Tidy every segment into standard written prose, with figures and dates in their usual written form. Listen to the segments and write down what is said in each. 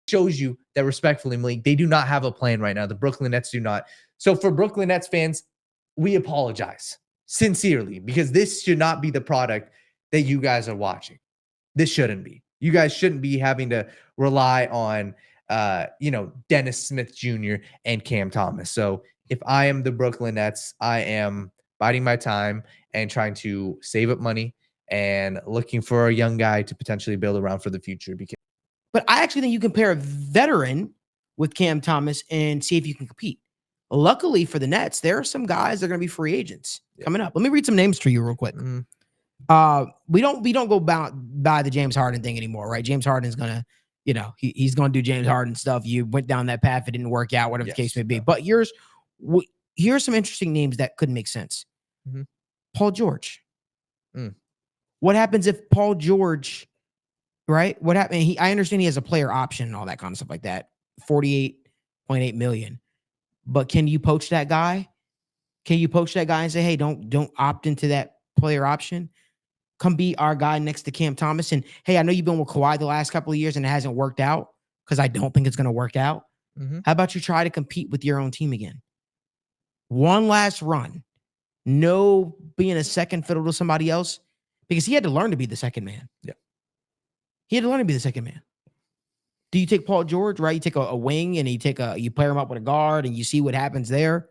shows you that respectfully, Malik, they do not have a plan right now. The Brooklyn Nets do not. So for Brooklyn Nets fans, we apologize sincerely because this should not be the product that you guys are watching. This shouldn't be. You guys shouldn't be having to rely on, Dennis Smith Jr. and Cam Thomas. So if I am the Brooklyn Nets, I am biding my time and trying to save up money and looking for a young guy to potentially build around for the future. But I actually think you compare a veteran with Cam Thomas and see if you can compete. Luckily for the Nets, there are some guys that are going to be free agents coming up. Let me read some names to you real quick. We don't go by the James Harden thing anymore, right? James Harden's gonna, he's gonna do James Harden stuff. You went down that path, it didn't work out, whatever the case may be. But here's some interesting names that could make sense. Paul George. What happens if Paul George, right? What happened? I understand he has a player option and all that kind of stuff like that. $48.8 million. But can you poach that guy? Can you poach that guy and say, hey, don't opt into that player option? Come be our guy next to Cam Thomas. And hey, I know you've been with Kawhi the last couple of years and it hasn't worked out because I don't think it's going to work out. How about you try to compete with your own team again? One last run. No being a second fiddle to somebody else because he had to learn to be the second man. Yeah. He had to learn to be the second man. Do you take Paul George, right? You take a wing and you pair him up with a guard and you see what happens there.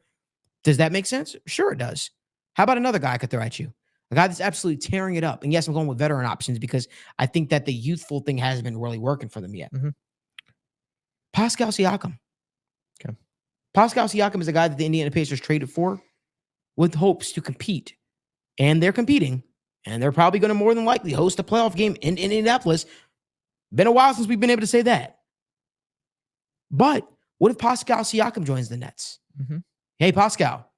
Does that make sense? Sure it does. How about another guy I could throw at you? A guy that's absolutely tearing it up. And yes, I'm going with veteran options because I think that the youthful thing hasn't been really working for them yet. Pascal Siakam. Okay. Pascal Siakam is a guy that the Indiana Pacers traded for with hopes to compete. And they're competing. And they're probably going to more than likely host a playoff game in Indianapolis. Been a while since we've been able to say that. But what if Pascal Siakam joins the Nets? Hey, Pascal,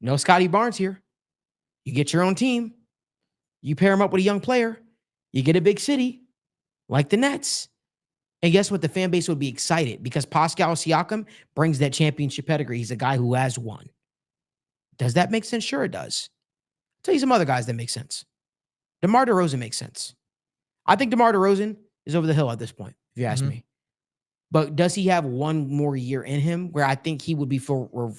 no Scotty Barnes here. You get your own team. You pair him up with a young player. You get a big city like the Nets. And guess what? The fan base would be excited because Pascal Siakam brings that championship pedigree. He's a guy who has won. Does that make sense? Sure it does. I'll tell you some other guys that make sense. DeMar DeRozen makes sense. I think DeMar DeRozen is over the hill at this point, if you ask me. But does he have one more year in him where I think he would be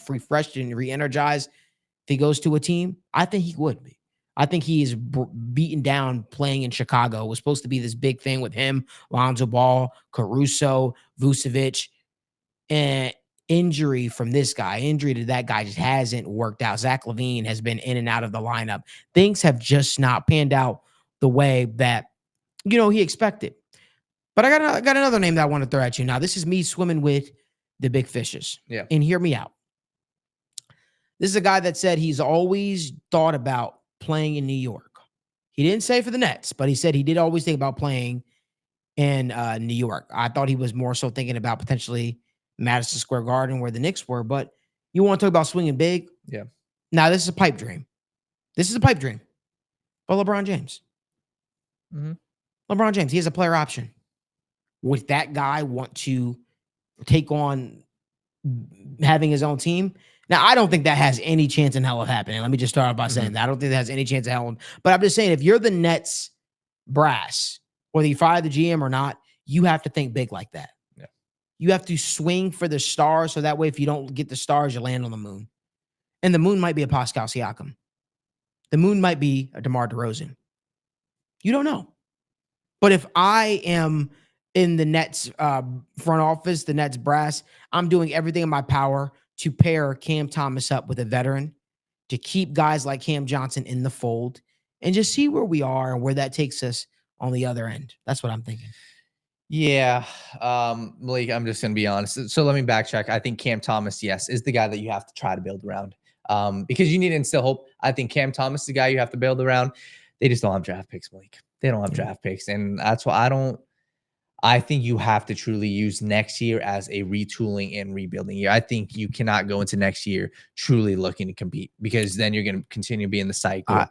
refreshed and re-energized if he goes to a team? I think he would be. I think he is beaten down playing in Chicago. It was supposed to be this big thing with him, Lonzo Ball, Caruso, Vucevic, and injury from this guy, injury to that guy just hasn't worked out. Zach LaVine has been in and out of the lineup. Things have just not panned out the way that, he expected. But I got another name that I want to throw at you. Now, this is me swimming with the big fishes. Yeah. And hear me out. This is a guy that said he's always thought about playing in New York. He didn't say for the Nets, but he said he did always think about playing in New York. I thought he was more so thinking about potentially Madison Square Garden where the Knicks were. But you want to talk about swinging big? Yeah. Now, this is a pipe dream. This is a pipe dream. But LeBron James. LeBron James, he has a player option. Would that guy want to take on having his own team? Now, I don't think that has any chance in hell of happening. Let me just start off by saying that. I don't think that has any chance of hell. But I'm just saying, if you're the Nets brass, whether you fire the GM or not, you have to think big like that. Yeah. You have to swing for the stars so that way if you don't get the stars, you land on the moon. And the moon might be a Pascal Siakam. The moon might be a DeMar DeRozan. You don't know. But if I am in the Nets front office, the Nets brass, I'm doing everything in my power to pair Cam Thomas up with a veteran, to keep guys like Cam Johnson in the fold, and just see where we are and where that takes us on the other end. That's what I'm thinking. Yeah. Malik, I'm just going to be honest. So let me backtrack. I think Cam Thomas, yes, is the guy that you have to try to build around because you need to instill hope. I think Cam Thomas is the guy you have to build around. They just don't have draft picks, Malik. They don't have draft picks. And that's why I think you have to truly use next year as a retooling and rebuilding year. I think you cannot go into next year truly looking to compete because then you're going to continue to be in the cycle.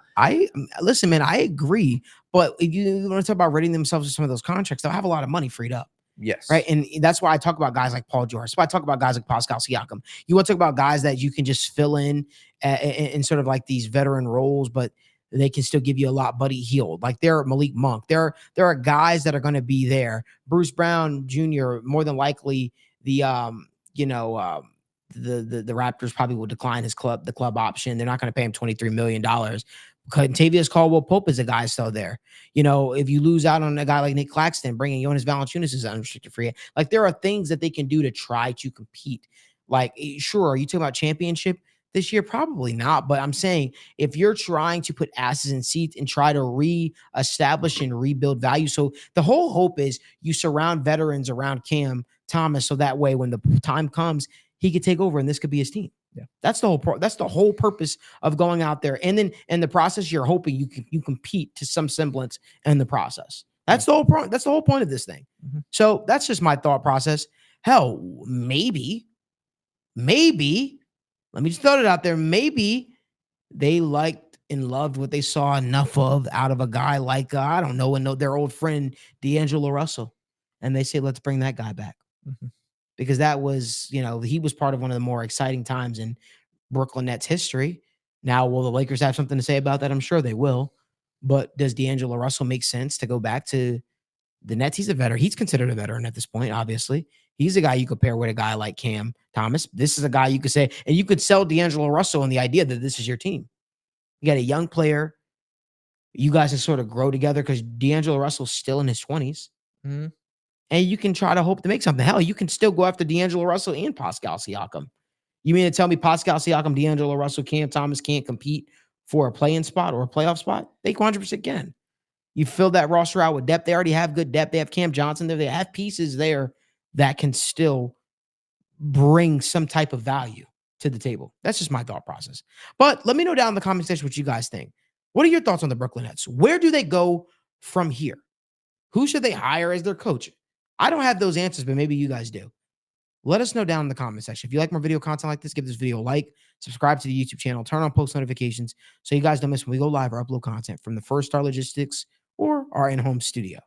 Listen, man, I agree. But if you want to talk about readying themselves to some of those contracts, they'll have a lot of money freed up. Yes. Right. And that's why I talk about guys like Paul George. That's why I talk about guys like Pascal Siakam. You want to talk about guys that you can just fill in sort of like these veteran roles, but they can still give you a lot. Buddy Hield, like there are Malik Monk. There are guys that are going to be there. Bruce Brown Jr. more than likely the the Raptors probably will decline the club option. They're not going to pay him $23 million. Contavious Caldwell-Pope is a guy still there. If you lose out on a guy like Nick Claxton, bringing Jonas Valanciunas as an unrestricted free agent, like there are things that they can do to try to compete. Like, sure, are you talking about championship this year? Probably not. But I'm saying if you're trying to put asses in seats and try to reestablish and rebuild value, so the whole hope is you surround veterans around Cam Thomas, so that way when the time comes, he could take over and this could be his team. Yeah. That's the whole purpose of going out there. And then in the process, you're hoping you compete to some semblance in the process. That's the whole point. That's the whole point of this thing. Mm-hmm. So that's just my thought process. Hell, maybe, let me just throw it out there. Maybe they liked and loved what they saw enough of out of a guy like, I don't know, their old friend D'Angelo Russell. And they say, let's bring that guy back. Mm-hmm. Because that was, he was part of one of the more exciting times in Brooklyn Nets history. Now, will the Lakers have something to say about that? I'm sure they will. But does D'Angelo Russell make sense to go back to the Nets? He's a veteran. He's considered a veteran at this point, obviously. He's a guy you could pair with a guy like Cam Thomas. This is a guy you could say, and you could sell D'Angelo Russell on the idea that this is your team. You got a young player. You guys can sort of grow together because D'Angelo Russell's still in his 20s. Mm-hmm. And you can try to hope to make something. Hell, you can still go after D'Angelo Russell and Pascal Siakam. You mean to tell me Pascal Siakam, D'Angelo Russell, Cam Thomas can't compete for a play-in spot or a playoff spot? They 100% can. You fill that roster out with depth. They already have good depth. They have Cam Johnson there. They have pieces there that can still bring some type of value to the table. That's just my thought process. But let me know down in the comment section what you guys think. What are your thoughts on the Brooklyn Nets? Where do they go from here? Who should they hire as their coach? I don't have those answers, but maybe you guys do. Let us know down in the comment section. If you like more video content like this, give this video a like, subscribe to the YouTube channel, turn on post notifications so you guys don't miss when we go live or upload content from the First Star Logistics or our in-home studio.